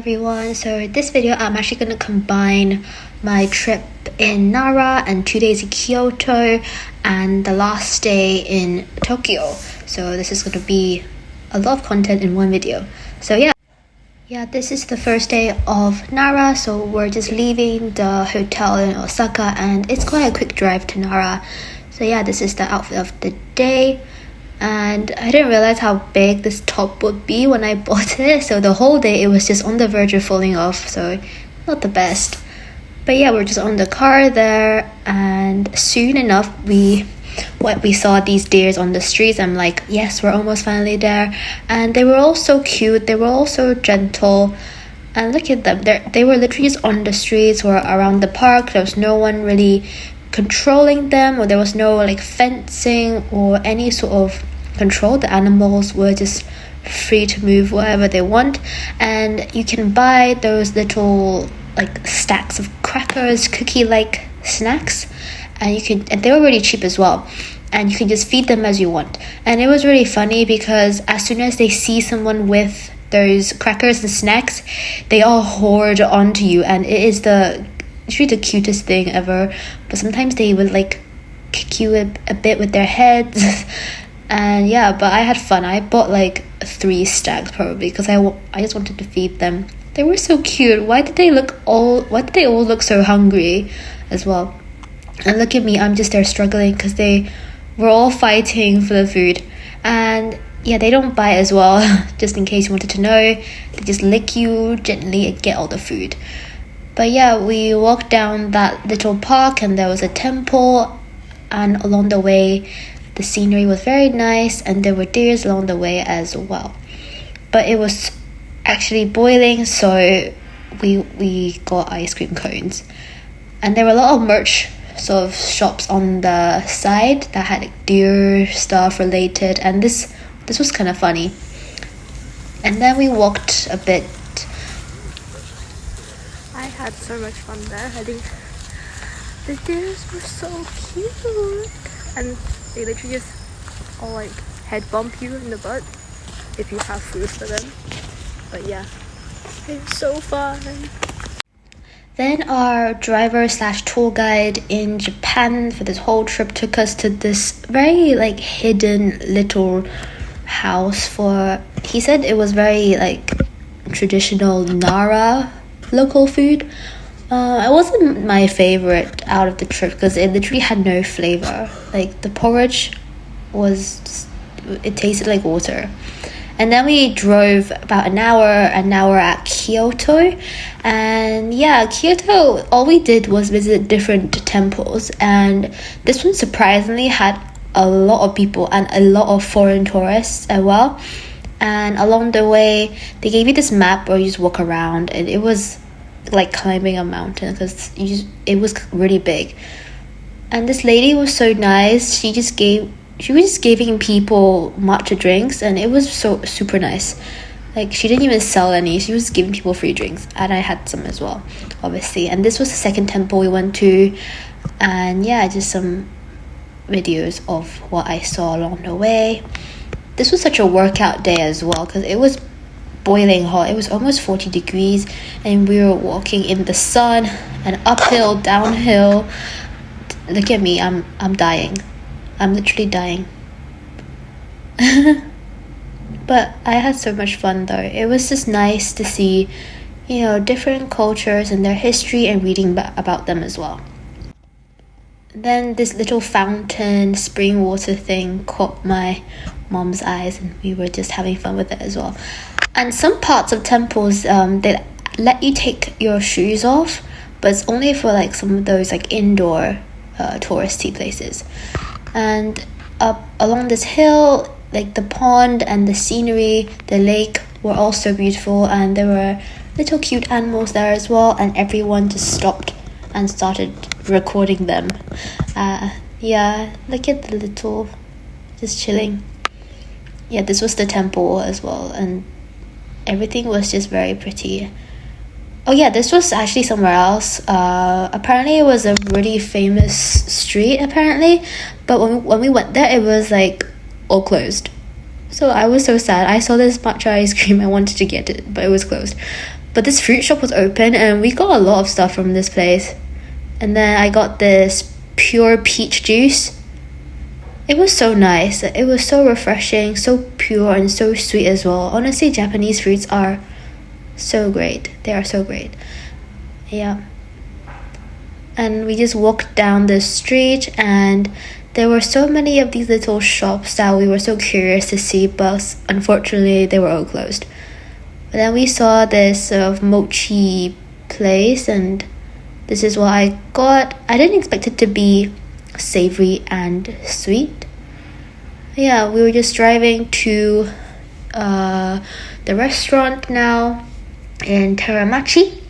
everyone. So this video I'm actually going to combine my trip in Nara and 2 days in Kyoto and the last day in Tokyo. So this is going to be a lot of content in one video. So yeah, this is the first day of Nara, so we're just leaving the hotel in Osaka and it's quite a quick drive to Nara. So yeah, this is the outfit of the day. And I didn't realize how big this top would be when I bought it, so the whole day it was just on the verge of falling off, so not the best. But yeah, we're just on the car there, and soon enough we saw these deers on the streets. I'm like, yes, we're almost finally there. And they were all so cute, they were all so gentle, and look at them, they were literally just on the streets or around the park. There was no one really controlling them, or there was no like fencing or any sort of control. The animals were just free to move wherever they want, and you can buy those little like stacks of crackers, cookie like snacks, and they were really cheap as well, and you can just feed them as you want. And it was really funny because as soon as they see someone with those crackers and snacks, they all hoard onto you, and it's really the cutest thing ever. But sometimes they would like kick you a bit with their heads and yeah, but I had fun. I bought like 3 stacks probably because I just wanted to feed them. They were so cute. Why did they all look so hungry as well? And look at me, I'm just there struggling because they were all fighting for the food. And yeah, they don't bite as well. Just in case you wanted to know, they just lick you gently and get all the food. But yeah, we walked down that little park and there was a temple, and along the way the scenery was very nice and there were deers along the way as well. But it was actually boiling, so we got ice cream cones. And there were a lot of merch sort of shops on the side that had like deer stuff related, and this was kind of funny. And then we walked a bit. I had so much fun there. I think the deers were so cute, and they literally just all like head bump you in the butt if you have food for them. But yeah, it was so fun. Then our driver / tour guide in Japan for this whole trip took us to this very like hidden little house he said it was very like traditional Nara local food. It wasn't my favorite out of the trip because it literally had no flavor. Like the porridge it tasted like water. And then we drove about an hour at Kyoto. And yeah, Kyoto, all we did was visit different temples, and this one surprisingly had a lot of people and a lot of foreign tourists as well. And along the way they gave you this map where you just walk around, and it was like climbing a mountain because it was really big. And this lady was so nice. She was just giving people matcha drinks, and it was so super nice. Like she didn't even sell any, she was giving people free drinks, and I had some as well, obviously. And this was the second temple we went to, and yeah, just some videos of what I saw along the way. This was such a workout day as well because it was boiling hot. It was almost 40 degrees and we were walking in the sun and uphill, downhill. Look at me, I'm dying. I'm literally dying. But I had so much fun though. It was just nice to see, different cultures and their history and reading about them as well. Then this little fountain spring water thing caught my mom's eyes, and we were just having fun with it as well. And some parts of temples, they let you take your shoes off, but it's only for like some of those like indoor touristy places. And up along this hill, like the pond and the scenery, the lake were all so beautiful, and there were little cute animals there as well, and everyone just stopped and started recording them. Yeah, look at the little, just chilling. Yeah, this was the temple as well, and everything was just very pretty. Oh yeah, this was actually somewhere else. Apparently it was a really famous street apparently, but when we went there it was like all closed. So I was so sad. I saw this matcha ice cream, I wanted to get it, but it was closed. But this fruit shop was open and we got a lot of stuff from this place. And then I got this pure peach juice. It was so nice. It was so refreshing, so pure and so sweet as well. Honestly, Japanese fruits are so great. They are so great. Yeah. And we just walked down the street and there were so many of these little shops that we were so curious to see, but unfortunately they were all closed. But then we saw this sort of mochi place and this is what I got. I didn't expect it to be savory and sweet. Yeah, we were just driving to the restaurant now in Teramachi.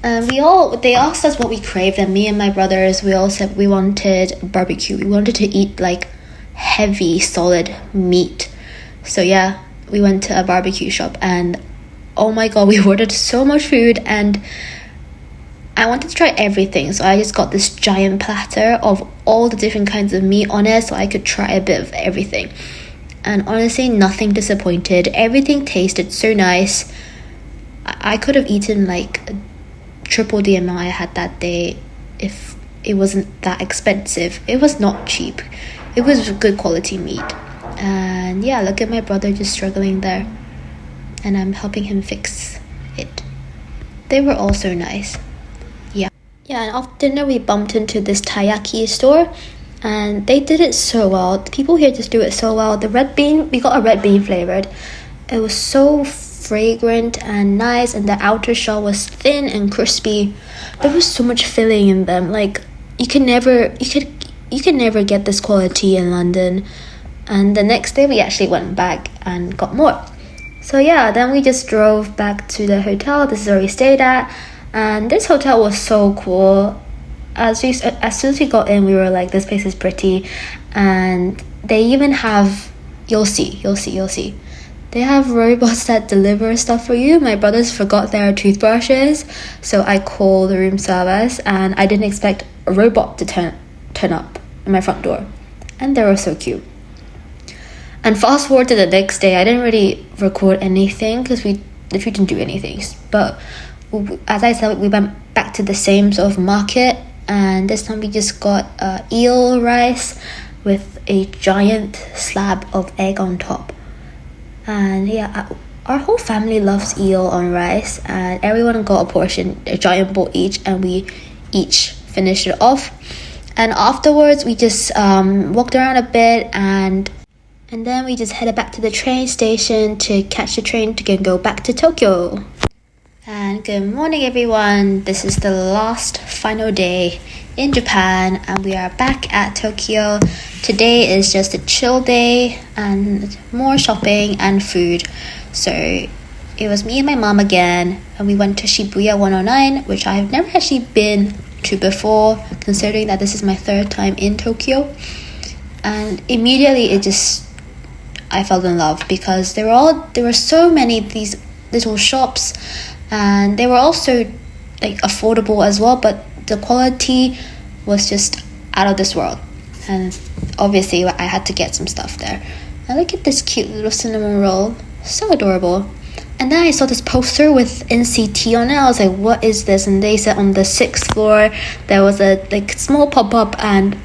And they asked us what we craved, and me and my brothers, we all said we wanted barbecue. We wanted to eat like heavy, solid meat. So yeah, we went to a barbecue shop and oh my god, we ordered so much food and I wanted to try everything. So I just got this giant platter of all the different kinds of meat on it so I could try a bit of everything. And honestly, nothing disappointed. Everything tasted so nice. I could have eaten like triple the amount I had that day if it wasn't that expensive. It was not cheap. It was good quality meat. And yeah, look at my brother just struggling there. And I'm helping him fix it. They were also nice. Yeah, and after dinner we bumped into this taiyaki store and they did it so well. The people here just do it so well. The red bean, we got a red bean flavored. It was so fragrant and nice, and the outer shell was thin and crispy. There was so much filling in them. Like you can never get this quality in London. And the next day we actually went back and got more. So yeah, then we just drove back to the hotel. This is where we stayed at. And this hotel was so cool. As soon as we got in, we were like, this place is pretty. And they even have, you'll see. They have robots that deliver stuff for you. My brothers forgot their toothbrushes, so I called the room service and I didn't expect a robot to turn up in my front door. And they were so cute. And fast forward to the next day, I didn't really record anything because we didn't do anything. But as I said, we went back to the same sort of market, and this time we just got eel rice with a giant slab of egg on top. And yeah, our whole family loves eel on rice, and everyone got a portion, a giant bowl each, and we each finished it off. And afterwards we just walked around a bit, and then we just headed back to the train station to catch the train to go back to Tokyo. And good morning everyone, this is the last final day in Japan and we are back at Tokyo. Today is just a chill day and more shopping and food. So it was me and my mom again, and we went to Shibuya 109, which I've never actually been to before, considering that this is my third time in Tokyo. And immediately I fell in love because there were so many of these little shops, and they were also like affordable as well, but the quality was just out of this world. And obviously I had to get some stuff there. And look at this cute little cinnamon roll, so adorable. And then I saw this poster with NCT on it. I was like, what is this? And they said on the 6th floor there was a like small pop-up, and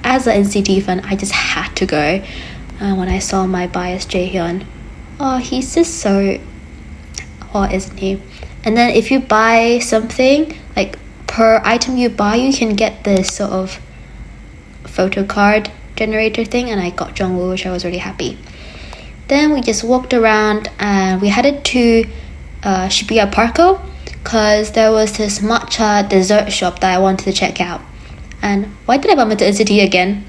as an NCT fan I just had to go. When I saw my bias Jaehyun, oh, he's just so hot, isn't he? And then if you buy something, like per item you buy, you can get this sort of photo card generator thing, and I got Jungwoo, which I was really happy. Then we just walked around and we headed to Shibuya Parko because there was this matcha dessert shop that I wanted to check out. And why did I bump into NCT again?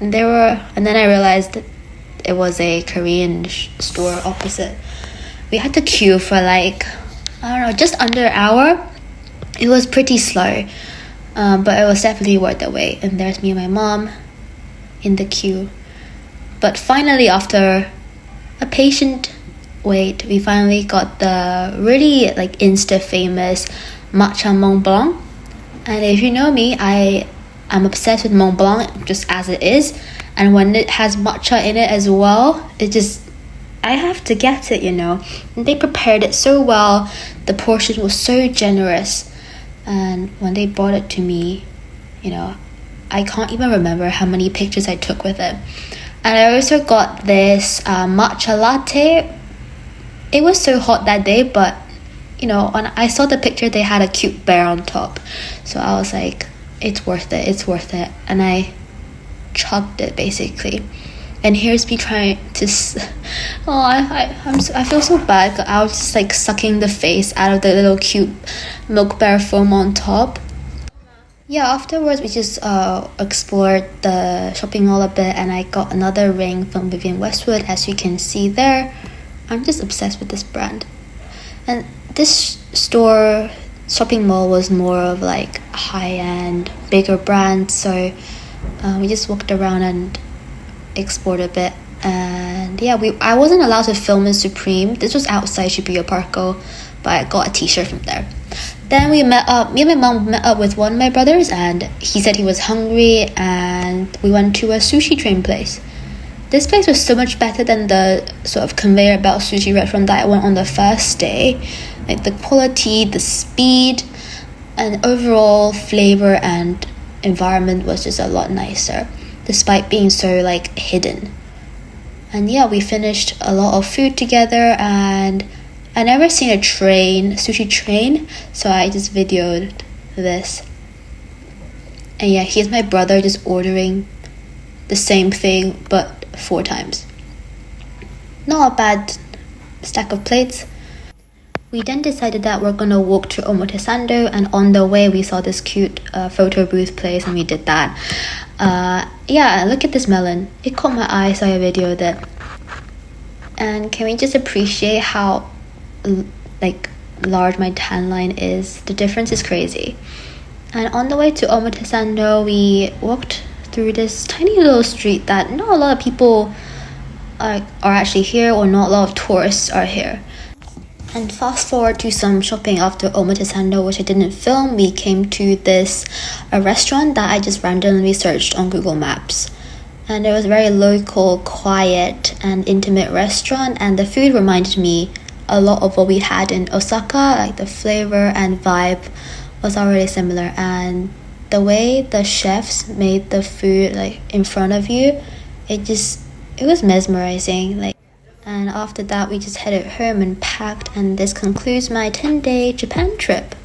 And then I realized it was a Korean store opposite. We had to queue for like, I don't know, just under an hour. It was pretty slow, but it was definitely worth the wait. And there's me and my mom in the queue. But finally, after a patient wait, we finally got the really like insta famous matcha Mont Blanc. And if you know me, I'm obsessed with Mont Blanc just as it is, and when it has matcha in it as well, I have to get it, And they prepared it so well. The portion was so generous. And when they brought it to me, I can't even remember how many pictures I took with it. And I also got this matcha latte. It was so hot that day, but when I saw the picture, they had a cute bear on top. So I was like, it's worth it. And I chugged it basically. And here's me trying to I feel so bad. I was just like sucking the face out of the little cute milk bear foam on top. Yeah, afterwards we just explored the shopping mall a bit, and I got another ring from Vivienne Westwood, as you can see there. I'm just obsessed with this brand. And this shopping mall was more of like high-end, bigger brands, so we just walked around and explored a bit. And yeah, I wasn't allowed to film in Supreme. This was outside Shibuya Parko, but I got a t-shirt from there. Then me and my mom met up with one of my brothers, and he said he was hungry, and we went to a sushi train place. This place was so much better than the sort of conveyor belt sushi restaurant that I went on the first day. Like the quality, the speed, and overall flavor and environment was just a lot nicer, despite being so like hidden. And yeah, we finished a lot of food together, and I never seen a sushi train, so I just videoed this. And yeah, here's my brother just ordering the same thing but 4 times. Not a bad stack of plates. We then decided that we're gonna walk to Omotesando, and on the way we saw this cute photo booth place, and we did that. Yeah, look at this melon. It caught my eye, so I videoed it. And can we just appreciate how like large my tan line is? The difference is crazy. And on the way to Omotesando, we walked through this tiny little street that not a lot of people are actually here, or not a lot of tourists are here. And fast forward to some shopping after Omotesando, which I didn't film. We came to this restaurant that I just randomly searched on Google Maps. And it was a very local, quiet and intimate restaurant, and the food reminded me a lot of what we had in Osaka. Like the flavor and vibe was already similar, and the way the chefs made the food like in front of you, it was mesmerizing. And after that we just headed home and packed, and this concludes my 10-day Japan trip.